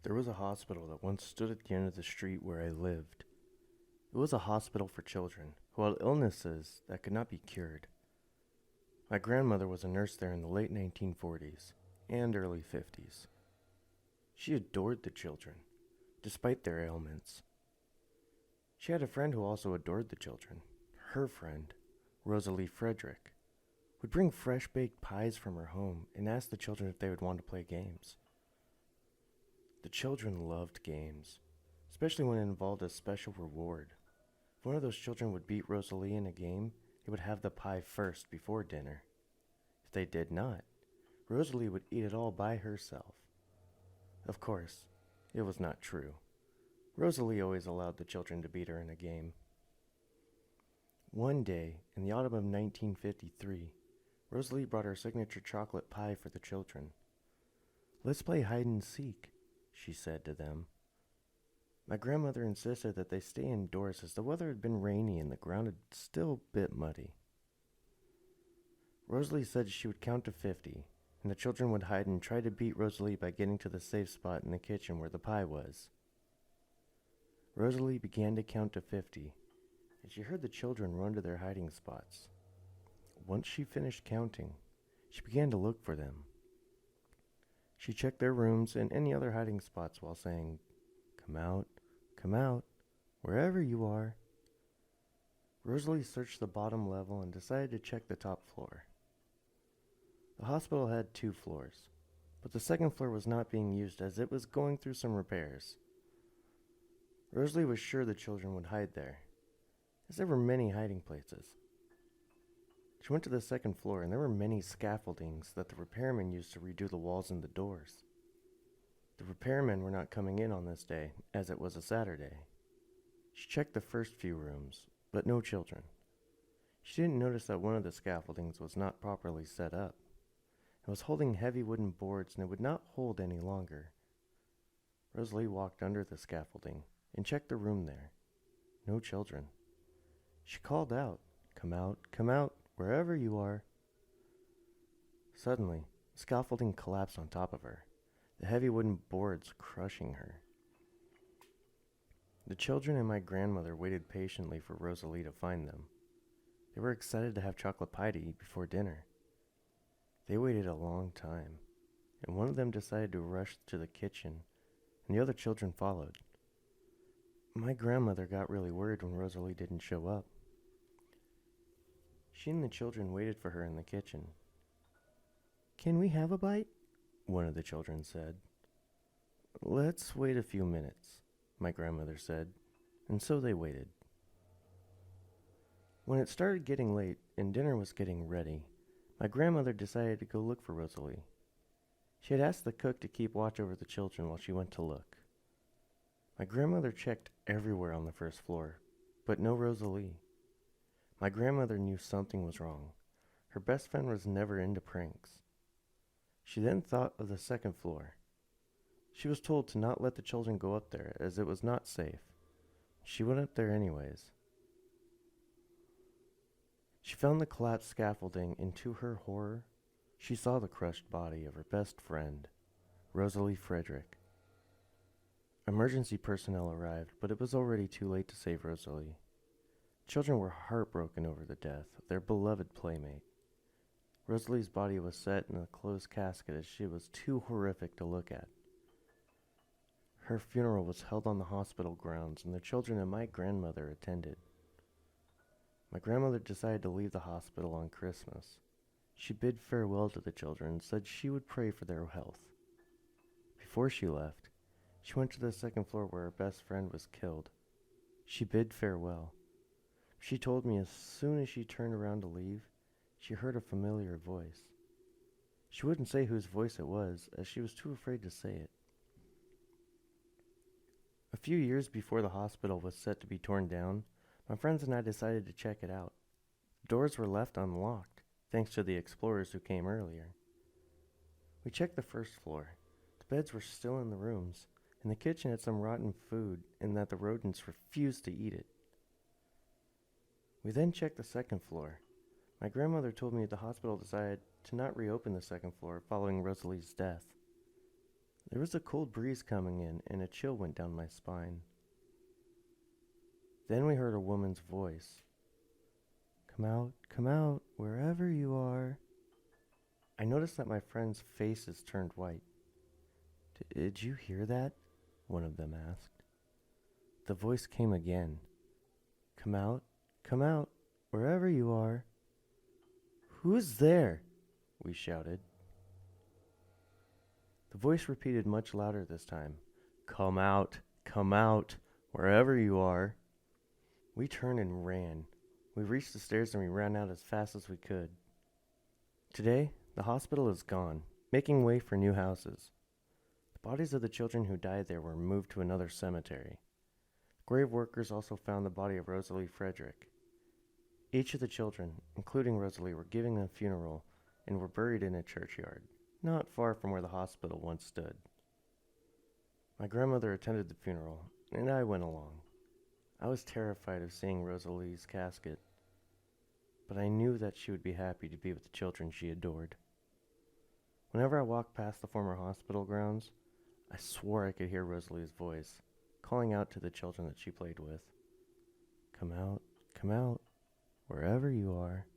There was a hospital that once stood at the end of the street where I lived. It was a hospital for children who had illnesses that could not be cured. My grandmother was a nurse there in the late 1940s and early 50s. She adored the children, despite their ailments. She had a friend who also adored the children. Her friend, Rosalie Frederick, would bring fresh baked pies from her home and ask the children if they would want to play games. The children loved games, especially when it involved a special reward. If one of those children would beat Rosalie in a game, they would have the pie first before dinner. If they did not, Rosalie would eat it all by herself. Of course, it was not true. Rosalie always allowed the children to beat her in a game. One day, in the autumn of 1953, Rosalie brought her signature chocolate pie for the children. "Let's play hide and seek," she said to them. My grandmother insisted that they stay indoors as the weather had been rainy and the ground had still a bit muddy. Rosalie said she would count to 50, and the children would hide and try to beat Rosalie by getting to the safe spot in the kitchen where the pie was. Rosalie began to count to 50, and she heard the children run to their hiding spots. Once she finished counting, she began to look for them. She checked their rooms and any other hiding spots while saying, come out, wherever you are." Rosalie searched the bottom level and decided to check the top floor. The hospital had 2 floors, but the second floor was not being used as it was going through some repairs. Rosalie was sure the children would hide there, as there were many hiding places. She went to the second floor, and there were many scaffoldings that the repairmen used to redo the walls and the doors. The repairmen were not coming in on this day, as it was a Saturday. She checked the first few rooms, but no children. She didn't notice that one of the scaffoldings was not properly set up. It was holding heavy wooden boards, and it would not hold any longer. Rosalie walked under the scaffolding and checked the room there. No children. She called out, come out, wherever you are." Suddenly, the scaffolding collapsed on top of her, the heavy wooden boards crushing her. The children and my grandmother waited patiently for Rosalie to find them. They were excited to have chocolate pie to eat before dinner. They waited a long time, and one of them decided to rush to the kitchen, and the other children followed. My grandmother got really worried when Rosalie didn't show up. She and the children waited for her in the kitchen. "Can we have a bite?" one of the children said. "Let's wait a few minutes," my grandmother said, and so they waited. When it started getting late and dinner was getting ready, my grandmother decided to go look for Rosalie. She had asked the cook to keep watch over the children while she went to look. My grandmother checked everywhere on the first floor, but no Rosalie. My grandmother knew something was wrong. Her best friend was never into pranks. She then thought of the second floor. She was told to not let the children go up there as it was not safe. She went up there anyways. She found the collapsed scaffolding, and to her horror, she saw the crushed body of her best friend, Rosalie Frederick. Emergency personnel arrived, but it was already too late to save Rosalie. Children were heartbroken over the death of their beloved playmate. Rosalie's body was set in a closed casket as she was too horrific to look at. Her funeral was held on the hospital grounds, and the children and my grandmother attended. My grandmother decided to leave the hospital on Christmas. She bid farewell to the children and said she would pray for their health. Before she left, she went to the second floor where her best friend was killed. She bid farewell. She told me as soon as she turned around to leave, she heard a familiar voice. She wouldn't say whose voice it was, as she was too afraid to say it. A few years before the hospital was set to be torn down, my friends and I decided to check it out. The doors were left unlocked, thanks to the explorers who came earlier. We checked the first floor. The beds were still in the rooms, and the kitchen had some rotten food in that the rodents refused to eat it. We then checked the second floor. My grandmother told me the hospital decided to not reopen the second floor following Rosalie's death. There was a cold breeze coming in, and a chill went down my spine. Then we heard a woman's voice. Come out, wherever you are." I noticed that my friends' faces turned white. "Did you hear that?" one of them asked. The voice came again. Come out, wherever you are." "Who's there?" we shouted. The voice repeated much louder this time. Come out, wherever you are." We turned and ran. We reached the stairs and we ran out as fast as we could. Today, the hospital is gone, making way for new houses. The bodies of the children who died there were moved to another cemetery. Grave workers also found the body of Rosalie Frederick. Each of the children, including Rosalie, were given a funeral and were buried in a churchyard, not far from where the hospital once stood. My grandmother attended the funeral, and I went along. I was terrified of seeing Rosalie's casket, but I knew that she would be happy to be with the children she adored. Whenever I walked past the former hospital grounds, I swore I could hear Rosalie's voice, calling out to the children that she played with. Come out, wherever you are."